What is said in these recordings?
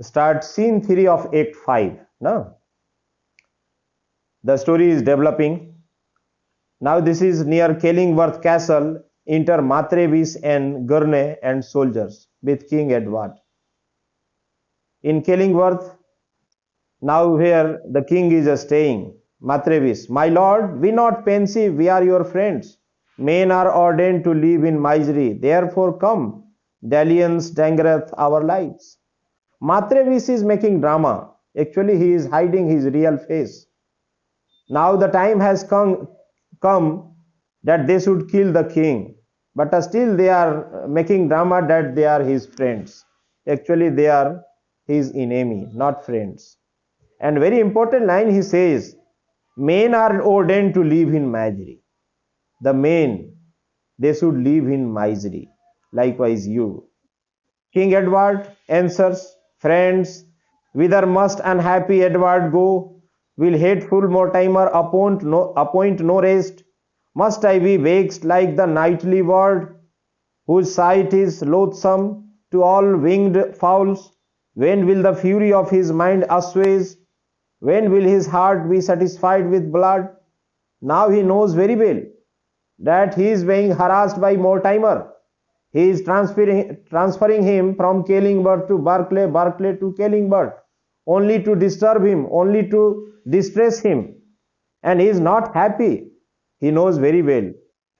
start scene 3 of Act 5. No? The story is developing. Now this is near Killingworth Castle. Enter Matrevis and Gurney and soldiers with King Edward. In Killingworth, now where the king is staying, Matrevis, my lord, be not pensive, we are your friends. Men are ordained to live in misery, therefore come, dalliance dangereth our lives. Matrevis is making drama. Actually, he is hiding his real face. Now the time has come that they should kill the king, but still they are making drama that they are his friends. Actually, they are his enemy, not friends. And very important line he says, men are ordained to live in misery. The men, they should live in misery. Likewise you. King Edward answers, friends, whither must unhappy Edward go? Will hateful Mortimer appoint no rest? Must I be vexed like the nightly bird, whose sight is loathsome to all winged fowls? When will the fury of his mind assuage? When will his heart be satisfied with blood? Now he knows very well that he is being harassed by Mortimer. He is transferring him from Killingworth to Berkeley, Berkeley to Killingworth, only to disturb him, only to distress him. And he is not happy. He knows very well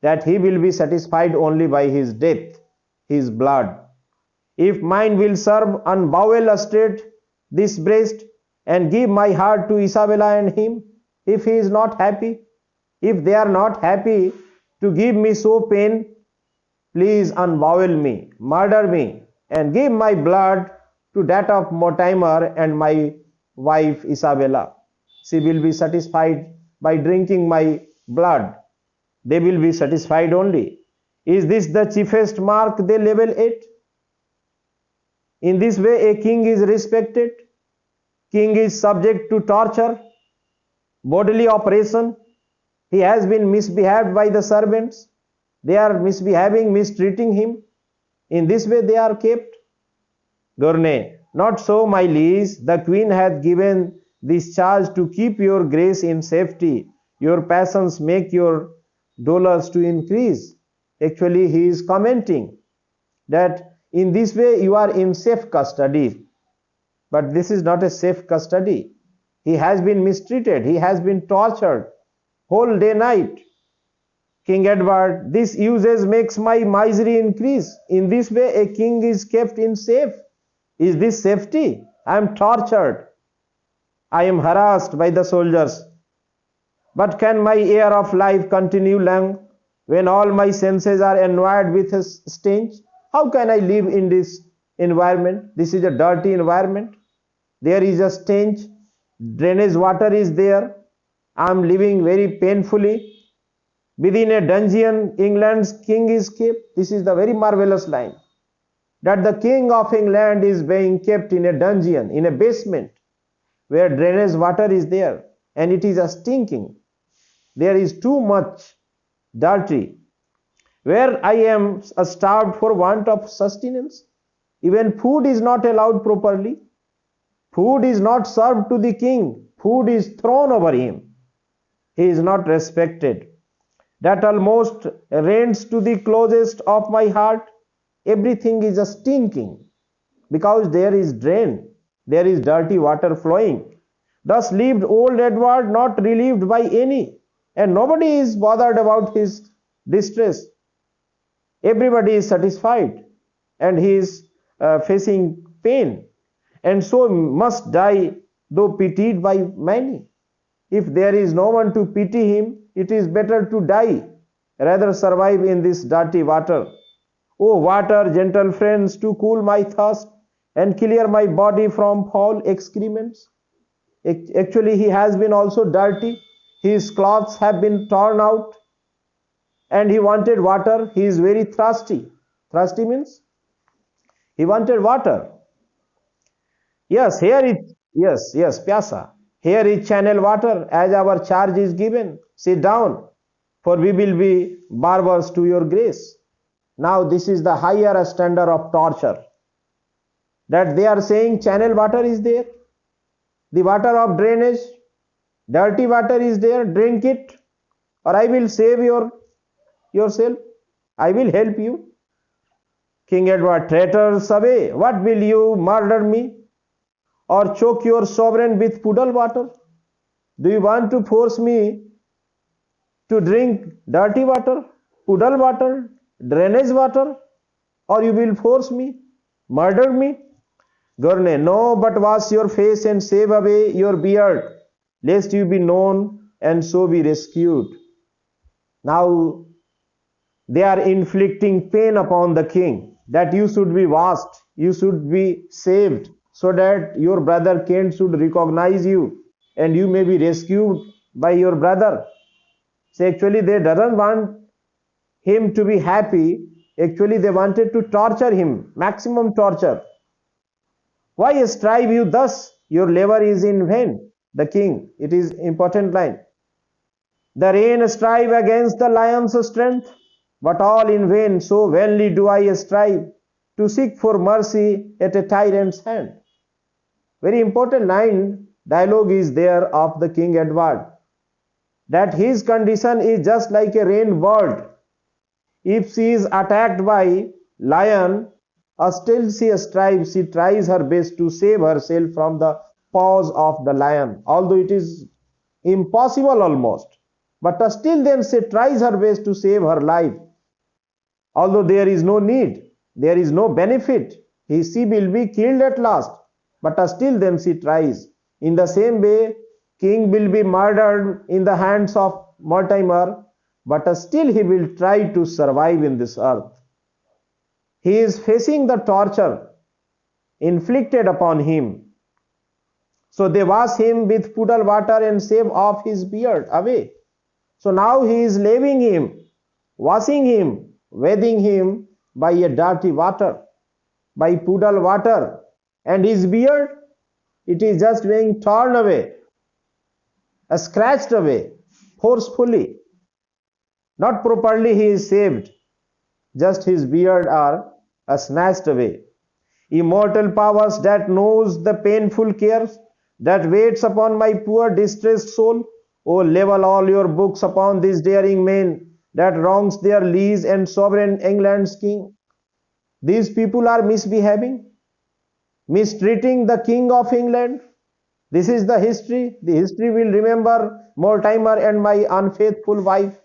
that he will be satisfied only by his death, his blood. If mine will serve unbowel straight this breast, and give my heart to Isabella and him, if he is not happy, if they are not happy to give me so pain, please unbowel me, murder me, and give my blood to that of Mortimer and my wife Isabella. She will be satisfied by drinking my blood. They will be satisfied only. Is this the chiefest mark they level it? In this way a king is respected. King is subject to torture, bodily oppression. He has been misbehaved by the servants. They are misbehaving, mistreating him. In this way they are kept. Gurney, not so, my liege. The queen hath given this charge to keep your grace in safety. Your passions make your dolours to increase. Actually, he is commenting that in this way you are in safe custody. But this is not a safe custody. He has been mistreated. He has been tortured whole day night. King Edward, this usage makes my misery increase. In this way a king is kept in safe. Is this safety? I am tortured. I am harassed by the soldiers. But can my air of life continue long when all my senses are envied with a stench? How can I live in this environment? This is a dirty environment. There is a stench. Drainage water is there. I am living very painfully. Within a dungeon, England's king is kept. This is the very marvelous line. That the king of England is being kept in a dungeon, in a basement, where drainage water is there. And it is a stinking. There is too much dirty. Where I am starved for want of sustenance. Even food is not allowed properly. Food is not served to the king. Food is thrown over him. He is not respected. That almost rends to the closest of my heart. Everything is a stinking because there is drain. There is dirty water flowing. Thus lived old Edward, not relieved by any, and nobody is bothered about his distress. Everybody is satisfied and he is facing pain, and so must die, though pitied by many. If there is no one to pity him, it is better to die, rather survive in this dirty water. O water, gentle friends, to cool my thirst and clear my body from foul excrements. Actually, he has been also dirty. His clothes have been torn out and he wanted water. He is very thirsty. Thirsty means he wanted water. Yes, here is, yes, pyasa. Here is channel water as our charge is given. Sit down, for we will be barbers to your grace. Now this is the higher standard of torture. that they are saying channel water is there, the water of drainage, dirty water is there, drink it, or I will save yourself, I will help you. King Edward, traitors away, what will you murder me or choke your sovereign with puddle water? Do you want to force me to drink dirty water, puddle water, drainage water, or you will force me, murder me? Gournay, no, but wash your face and shave away your beard, lest you be known and so be rescued. Now they are inflicting pain upon the king, that you should be washed, you should be saved, so that your brother Kent should recognize you and you may be rescued by your brother. So actually they doesn't want him to be happy. Actually they wanted to torture him, maximum torture. Why strive you thus? Your labor is in vain. The king, it is important line. The rain strive against the lion's strength, but all in vain, so vainly do I strive to seek for mercy at a tyrant's hand. Very important line, dialogue is there of the King Edward, that his condition is just like a rain bird. If she is attacked by lion, still she strives, she tries her best to save herself from the paws of the lion, although it is impossible almost, but still then she tries her best to save her life, although there is no need, there is no benefit, she will be killed at last, but still then she tries. In the same way, king will be murdered in the hands of Mortimer, but still he will try to survive in this earth. He is facing the torture inflicted upon him. So they wash him with puddle water and shave off his beard away. So now he is laving him, washing him, bathing him by a dirty water, by puddle water, and his beard, it is just being torn away, scratched away, forcefully. Not properly he is saved, just his beard are snatched away. Immortal powers that knows the painful cares that waits upon my poor distressed soul, O level all your books upon these daring men that wrongs their liege and sovereign England's king. These people are misbehaving, mistreating the King of England. This is the history. The history will remember Mortimer and my unfaithful wife,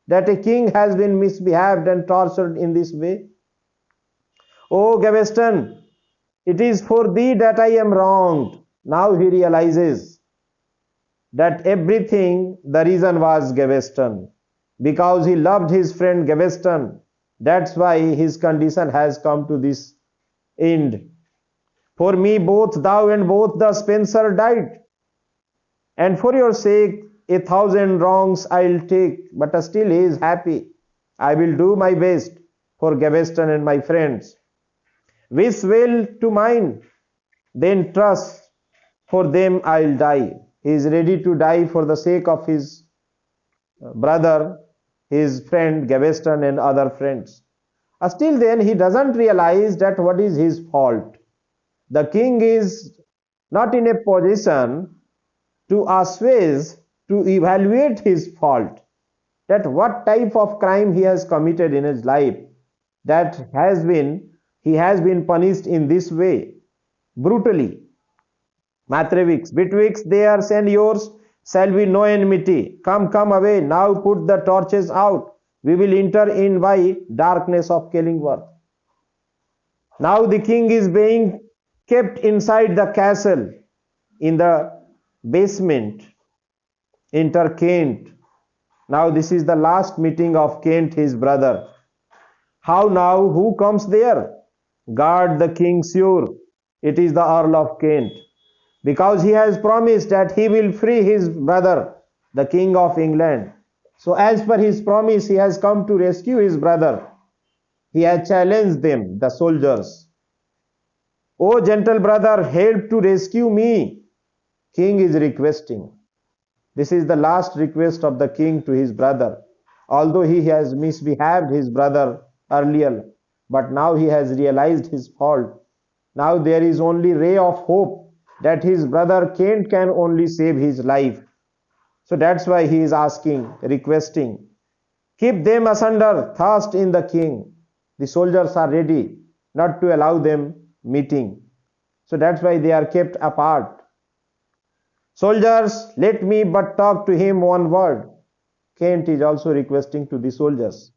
that a king has been misbehaved and tortured in this way. O Gaveston, it is for thee that I am wronged. Now he realizes that everything, the reason was Gaveston, because he loved his friend Gaveston. That's why his condition has come to this end. For me both thou and both the Spencer died, and for your sake 1,000 wrongs I'll take, but still he is happy. I will do my best for Gaveston and my friends. Wish well to mine, then trust, for them I'll die. He is ready to die for the sake of his brother, his friend Gaveston and other friends. Still then he doesn't realize that what is his fault. The king is not in a position to assuage, to evaluate his fault, that what type of crime he has committed in his life, that he has been punished in this way, brutally. Matravix, betwixt theirs and yours shall be no enmity. Come, come away, now put the torches out. We will enter in by darkness of Killingworth. Now the king is being kept inside the castle, in the basement. Enter Kent. Now this is the last meeting of Kent, his brother. How now? Who comes there? Guard the king sure. It is the Earl of Kent, because he has promised that he will free his brother, the King of England. So as per his promise, he has come to rescue his brother. He has challenged them, the soldiers. O gentle brother, help to rescue me, king is requesting. This is the last request of the king to his brother. Although he has misbehaved his brother earlier, but now he has realized his fault. Now there is only ray of hope that his brother Kent can only save his life. So that's why he is asking, requesting, keep them asunder, thrust in the king. The soldiers are ready not to allow them meeting. So that's why they are kept apart. Soldiers, let me but talk to him one word. Kent is also requesting to the soldiers.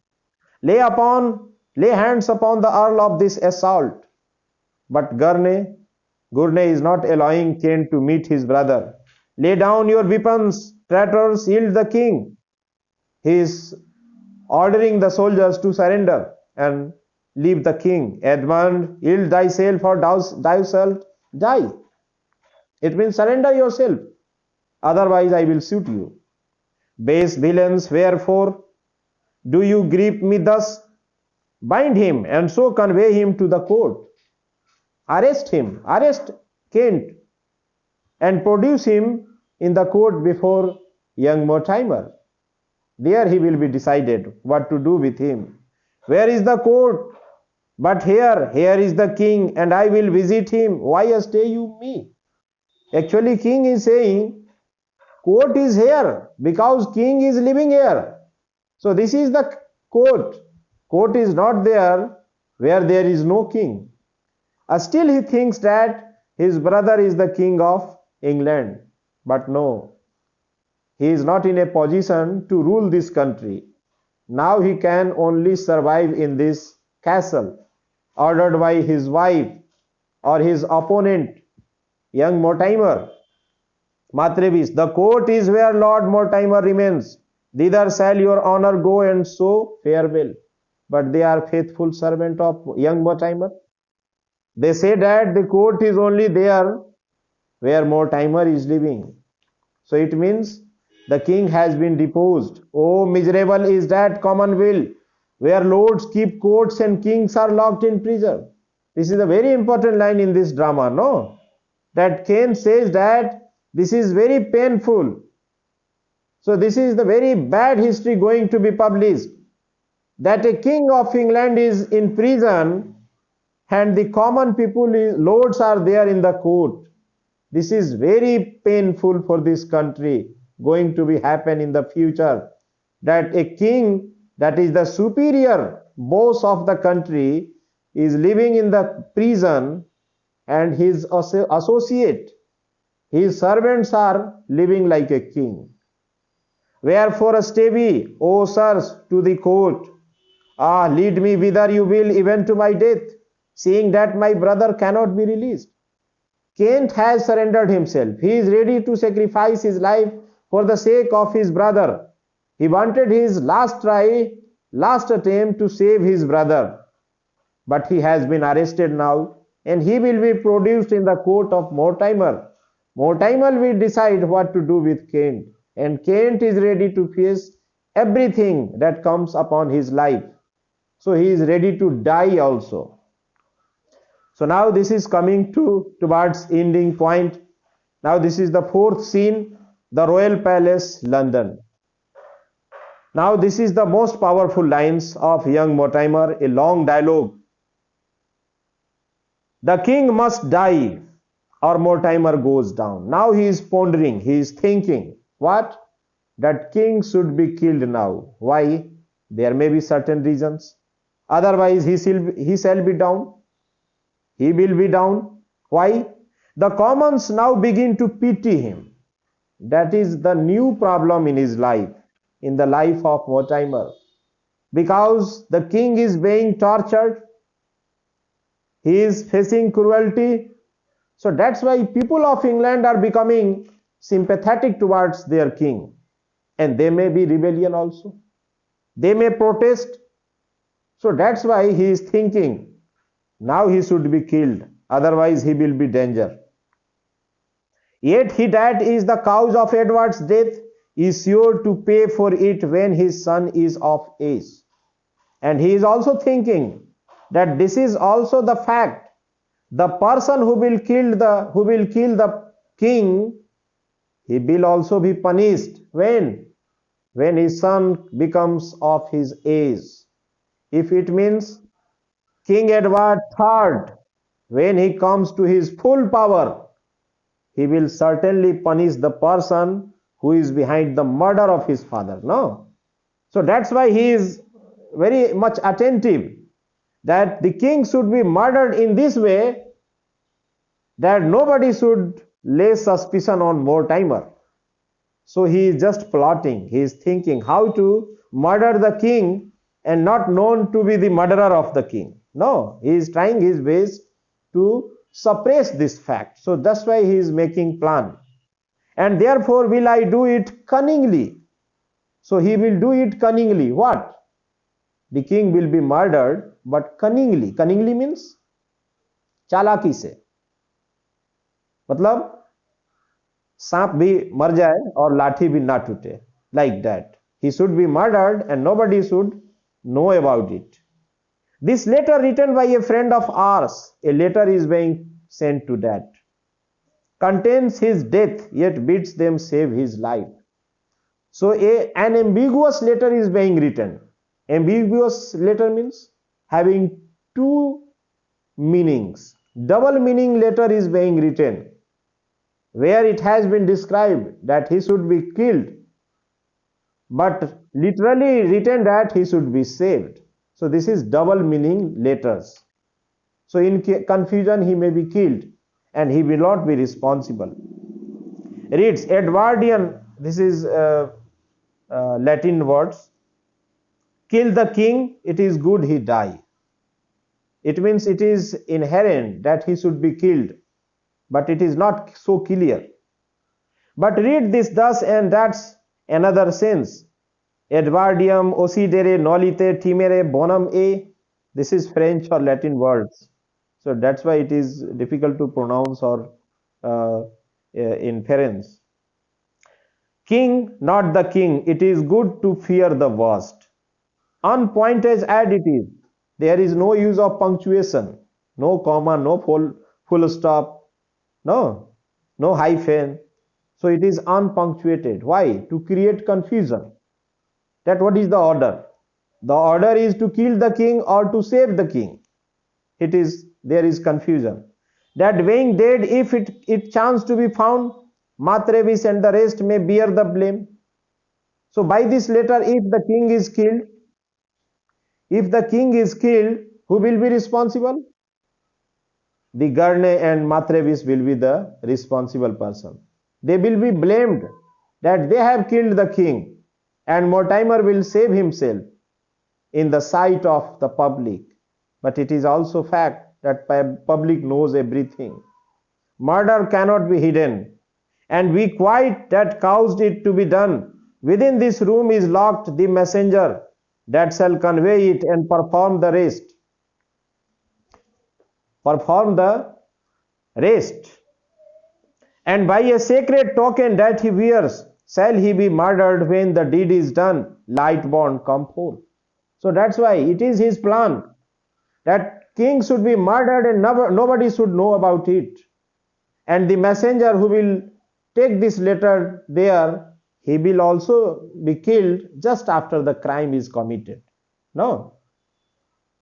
Lay hands upon the earl of this assault. But Gurney is not allowing Kent to meet his brother. Lay down your weapons, traitors, yield the king. He is ordering the soldiers to surrender and leave the king. Edmund, yield thyself or thou shalt die. It means surrender yourself, otherwise I will shoot you. Base villains, wherefore do you gripe me thus? Bind him and so convey him to the court. Arrest him, arrest Kent, and produce him in the court before young Mortimer. There he will be decided what to do with him. Where is the court? But here is the king, and I will visit him. Why stay you me? Actually, king is saying, court is here because king is living here. So this is the court. Court is not there where there is no king. Still he thinks that his brother is the king of England. But no, he is not in a position to rule this country. Now he can only survive in this castle, ordered by his wife or his opponent, young Mortimer. Matrevis, the court is where Lord Mortimer remains. Thither shall your honor go, and so farewell. But they are faithful servant of young Mortimer. They say that the court is only there where Mortimer is living. So it means the king has been deposed. Oh, miserable is that commonweal where lords keep courts and kings are locked in prison. This is a very important line in this drama, no? That Kent says that this is very painful. So this is the very bad history going to be published. That a king of England is in prison and the common people, lords are there in the court. This is very painful for this country, going to be happen in the future. That a king that is the superior boss of the country is living in the prison, and his associate, his servants are living like a king. Wherefore stay we, O sirs, to the court. Ah, lead me whither you will, even to my death, seeing that my brother cannot be released. Kent has surrendered himself. He is ready to sacrifice his life for the sake of his brother. He wanted his last try, last attempt to save his brother. But he has been arrested now, and he will be produced in the court of Mortimer. Mortimer will decide what to do with Kent, and Kent is ready to face everything that comes upon his life. So he is ready to die also. So now this is coming towards ending point. Now this is the fourth scene, the Royal Palace, London. Now this is the most powerful lines of young Mortimer, a long dialogue. The king must die or Mortimer goes down. Now he is pondering, he is thinking, what? That king should be killed now. Why? There may be certain reasons. Otherwise he shall be down. He will be down. Why? The commons now begin to pity him. That is the new problem in his life, in the life of Mortimer. Because the king is being tortured, he is facing cruelty. So that's why people of England are becoming sympathetic towards their king. And there may be rebellion also. They may protest. So that's why he is thinking, now he should be killed, otherwise he will be danger. Yet he that is the cause of Edward's death is sure to pay for it when his son is of age. And he is also thinking that this is also the fact. The person who will kill the king, he will also be punished. When his son becomes of his age. If it means King Edward III when he comes to his full power, he will certainly punish the person who is behind the murder of his father. No? So that's why he is very much attentive that the king should be murdered in this way that nobody should lay suspicion on Mortimer. So he is just plotting, he is thinking how to murder the king and not known to be the murderer of the king. No, he is trying his best to suppress this fact. So that's why he is making plan. And therefore will I do it cunningly. So he will do it cunningly. What? The king will be murdered, but cunningly. Cunningly means चालाकी से. मतलब सांप भी मर जाए और लाठी भी ना टूटे. Like that. He should be murdered and nobody should know about it. This letter written by a friend of ours, a letter is being sent to that, contains his death, yet bids them save his life. So an ambiguous letter is being written. Ambiguous letter means having two meanings. Double meaning letter is being written, where it has been described that he should be killed, but literally written that he should be saved. So this is double meaning letters. So in confusion he may be killed and he will not be responsible. Reads Edwardian, this is Latin words. Kill the king, it is good he die. It means it is inherent that he should be killed, but it is not so clear. But read this thus, and that's another sense. Edwardium occidere nolite timere bonum e. This is French or Latin words. So that's why it is difficult to pronounce or inference. King, not the king. It is good to fear the worst. Unpointed adjective. There is no use of punctuation. No comma, no full stop. No hyphen. So it is unpunctuated. Why? To create confusion. That what is the order? The order is to kill the king or to save the king. There is confusion. That being dead, if it chance to be found, Matrevis and the rest may bear the blame. So by this letter, if the king is killed, who will be responsible? The Garne and Matrevis will be the responsible person. They will be blamed that they have killed the king, and Mortimer will save himself in the sight of the public. But it is also fact that public knows everything. Murder cannot be hidden, and we quite that caused it to be done. Within this room is locked the messenger that shall convey it and perform the rest. And by a sacred token that he wears, shall he be murdered when the deed is done, light born come forth. So that's why it is his plan that king should be murdered and nobody should know about it. And the messenger who will take this letter there, he will also be killed just after the crime is committed. No,